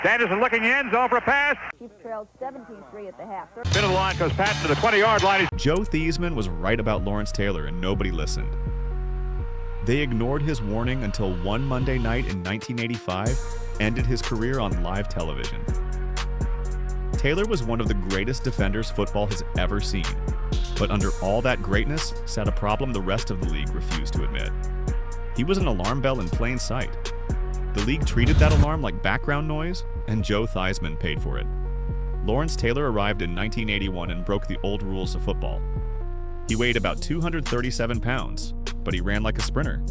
Sanderson looking in, zone for a pass. Chiefs trailed 17-3 at the half. Spin of the line goes Patton to the 20-yard line. Joe Theismann was right about Lawrence Taylor, and nobody listened. They ignored his warning until one Monday night in 1985 ended his career on live television. Taylor was one of the greatest defenders football has ever seen, but under all that greatness sat a problem the rest of the league refused to admit. He was an alarm bell in plain sight. The league treated that alarm like background noise, and Joe Theismann paid for it. Lawrence Taylor arrived in 1981 and broke the old rules of football. He weighed about 237 pounds, but he ran like a sprinter.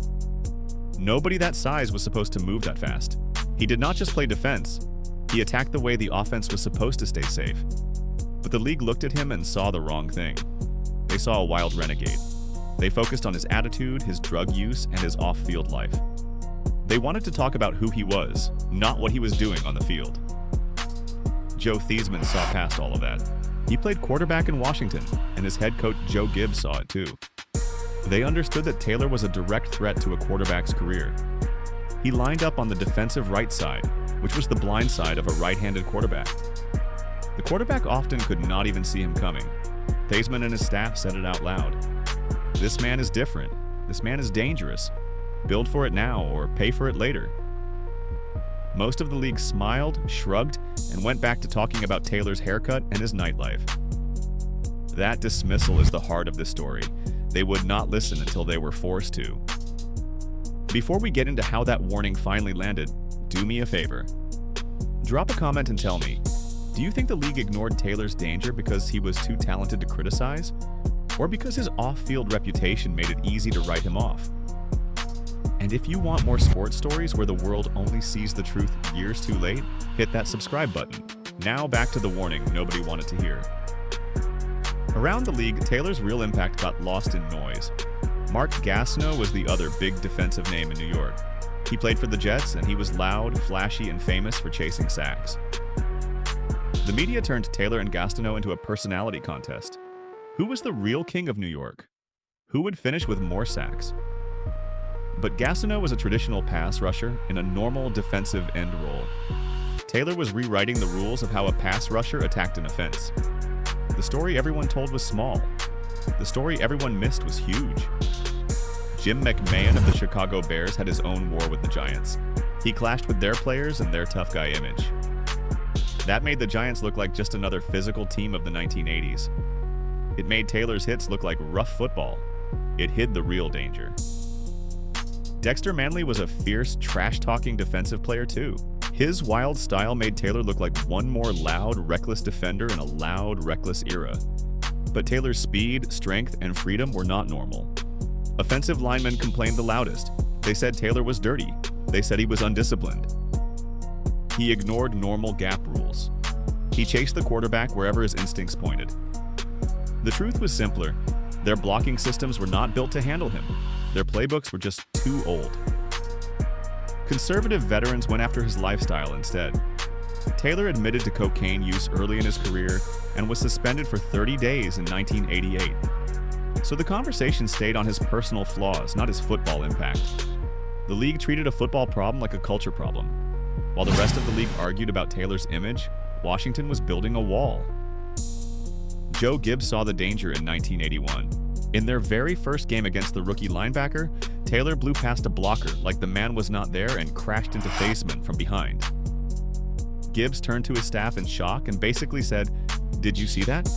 Nobody that size was supposed to move that fast. He did not just play defense, he attacked the way the offense was supposed to stay safe. But the league looked at him and saw the wrong thing. They saw a wild renegade. They focused on his attitude, his drug use, and his off-field life. They wanted to talk about who he was, not what he was doing on the field. Joe Theismann saw past all of that. He played quarterback in Washington, and his head coach Joe Gibbs saw it too. They understood that Taylor was a direct threat to a quarterback's career. He lined up on the defensive right side, which was the blind side of a right-handed quarterback. The quarterback often could not even see him coming. Theismann and his staff said it out loud. This man is different. This man is dangerous. Build for it now or pay for it later. Most of the league smiled, shrugged, and went back to talking about Taylor's haircut and his nightlife. That dismissal is the heart of this story. They would not listen until they were forced to. Before we get into how that warning finally landed, do me a favor. Drop a comment and tell me, do you think the league ignored Taylor's danger because he was too talented to criticize? Or because his off-field reputation made it easy to write him off? And if you want more sports stories where the world only sees the truth years too late, hit that subscribe button. Now back to the warning nobody wanted to hear. Around the league, Taylor's real impact got lost in noise. Mark Gastineau was the other big defensive name in New York. He played for the Jets, and he was loud, flashy, and famous for chasing sacks. The media turned Taylor and Gastineau into a personality contest. Who was the real king of New York? Who would finish with more sacks? But Gastineau was a traditional pass rusher in a normal defensive end role. Taylor was rewriting the rules of how a pass rusher attacked an offense. The story everyone told was small. The story everyone missed was huge. Jim McMahon of the Chicago Bears had his own war with the Giants. He clashed with their players and their tough guy image. That made the Giants look like just another physical team of the 1980s. It made Taylor's hits look like rough football. It hid the real danger. Dexter Manley was a fierce, trash-talking defensive player too. His wild style made Taylor look like one more loud, reckless defender in a loud, reckless era. But Taylor's speed, strength, and freedom were not normal. Offensive linemen complained the loudest. They said Taylor was dirty. They said he was undisciplined. He ignored normal gap rules. He chased the quarterback wherever his instincts pointed. The truth was simpler. Their blocking systems were not built to handle him. Their playbooks were just too old. Conservative veterans went after his lifestyle instead. Taylor admitted to cocaine use early in his career and was suspended for 30 days in 1988. So the conversation stayed on his personal flaws, not his football impact. The league treated a football problem like a culture problem. While the rest of the league argued about Taylor's image, Washington was building a wall. Joe Gibbs saw the danger in 1981. In their very first game against the rookie linebacker, Taylor blew past a blocker like the man was not there and crashed into Theismann from behind. Gibbs turned to his staff in shock and basically said, "Did you see that?"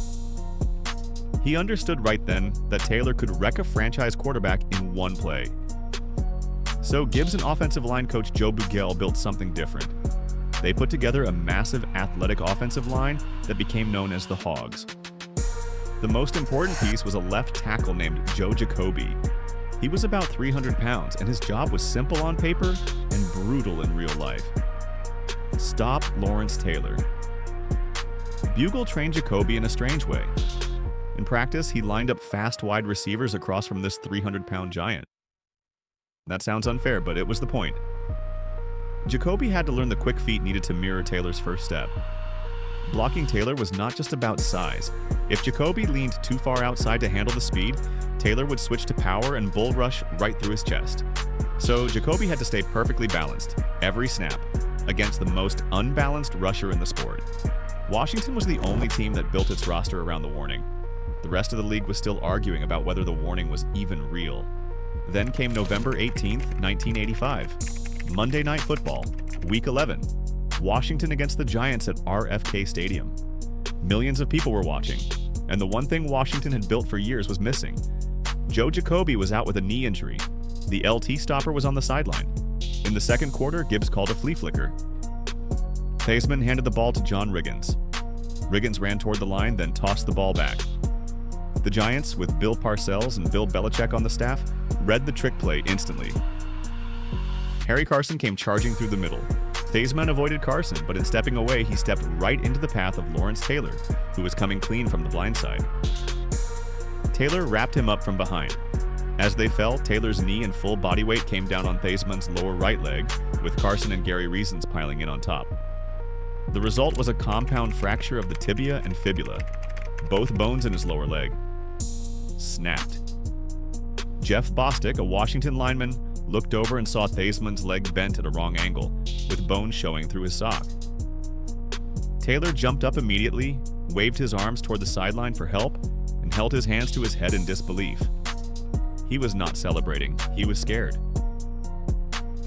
He understood right then that Taylor could wreck a franchise quarterback in one play. So Gibbs and offensive line coach Joe Bugel built something different. They put together a massive athletic offensive line that became known as the Hogs. The most important piece was a left tackle named Joe Jacoby. He was about 300 pounds, and his job was simple on paper and brutal in real life. Stop Lawrence Taylor. Bugel trained Jacoby in a strange way. In practice, he lined up fast wide receivers across from this 300-pound giant. That sounds unfair, but it was the point. Jacoby had to learn the quick feet needed to mirror Taylor's first step. Blocking Taylor was not just about size. If Jacoby leaned too far outside to handle the speed, Taylor would switch to power and bull rush right through his chest. So Jacoby had to stay perfectly balanced, every snap. against the most unbalanced rusher in the sport. Washington was the only team that built its roster around the warning. The rest of the league was still arguing about whether the warning was even real. Then came November 18th, 1985. Monday Night Football, Week 11. Washington against the Giants at RFK Stadium. Millions of people were watching, and the one thing Washington had built for years was missing. Joe Jacoby was out with a knee injury. The LT stopper was on the sideline. In the second quarter, Gibbs called a flea flicker. Theismann handed the ball to John Riggins. Riggins ran toward the line, then tossed the ball back. The Giants, with Bill Parcells and Bill Belichick on the staff, read the trick play instantly. Harry Carson came charging through the middle. Theismann avoided Carson, but in stepping away, he stepped right into the path of Lawrence Taylor, who was coming clean from the blind side. Taylor wrapped him up from behind. As they fell, Taylor's knee and full body weight came down on Theismann's lower right leg, with Carson and Gary Reasons piling in on top. The result was a compound fracture of the tibia and fibula, both bones in his lower leg. Snapped. Jeff Bostic, a Washington lineman, looked over and saw Theismann's leg bent at a wrong angle, with bones showing through his sock. Taylor jumped up immediately, waved his arms toward the sideline for help, and held his hands to his head in disbelief. He was not celebrating, he was scared.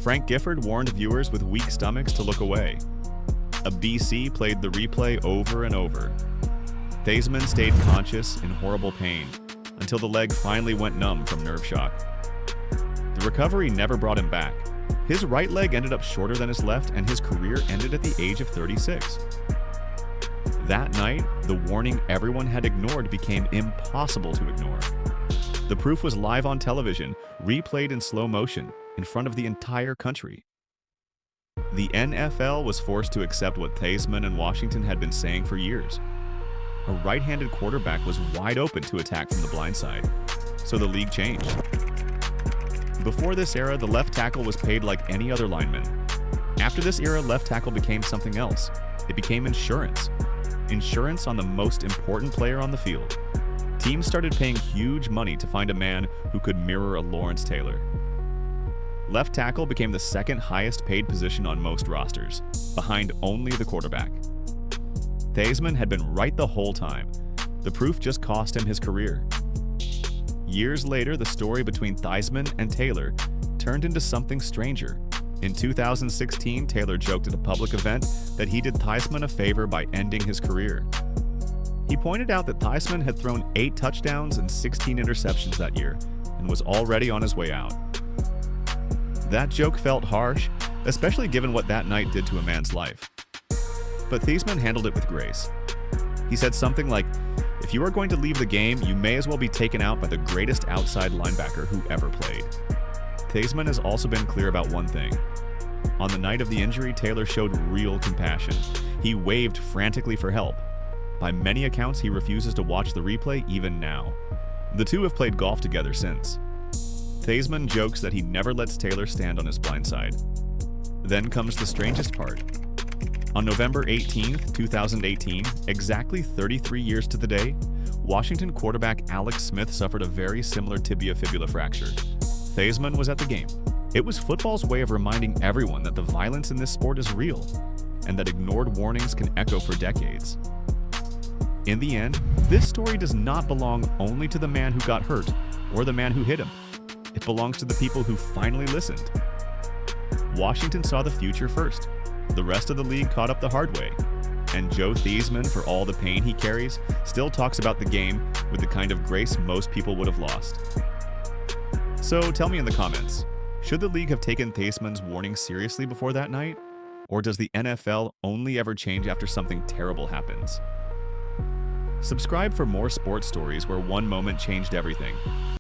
Frank Gifford warned viewers with weak stomachs to look away. A BC played the replay over and over. Theismann stayed conscious in horrible pain until the leg finally went numb from nerve shock. The recovery never brought him back. His right leg ended up shorter than his left, and his career ended at the age of 36. That night, the warning everyone had ignored became impossible to ignore. The proof was live on television, replayed in slow motion, in front of the entire country. The NFL was forced to accept what Theismann and Washington had been saying for years. A right-handed quarterback was wide open to attack from the blind side, so the league changed. Before this era, the left tackle was paid like any other lineman. After this era, left tackle became something else. It became insurance. Insurance on the most important player on the field. Teams started paying huge money to find a man who could mirror a Lawrence Taylor. Left tackle became the second highest paid position on most rosters, behind only the quarterback. Theismann had been right the whole time. The proof just cost him his career. Years later, the story between Theismann and Taylor turned into something stranger. In 2016, Taylor joked at a public event that he did Theismann a favor by ending his career. He pointed out that Theismann had thrown 8 touchdowns and 16 interceptions that year and was already on his way out. That joke felt harsh, especially given what that night did to a man's life. But Theismann handled it with grace. He said something like, "If you are going to leave the game, you may as well be taken out by the greatest outside linebacker who ever played." Theismann has also been clear about one thing. On the night of the injury, Taylor showed real compassion. He waved frantically for help. By many accounts, he refuses to watch the replay even now. The two have played golf together since. Theismann jokes that he never lets Taylor stand on his blind side. Then comes the strangest part. On November 18, 2018, exactly 33 years to the day, Washington quarterback Alex Smith suffered a very similar tibia-fibula fracture. Theismann was at the game. It was football's way of reminding everyone that the violence in this sport is real, and that ignored warnings can echo for decades. In the end, this story does not belong only to the man who got hurt or the man who hit him. It belongs to the people who finally listened. Washington saw the future first. The rest of the league caught up the hard way. And Joe Theismann, for all the pain he carries, still talks about the game with the kind of grace most people would have lost. So tell me in the comments, should the league have taken Theismann's warning seriously before that night? Or does the NFL only ever change after something terrible happens? Subscribe for more sports stories where one moment changed everything.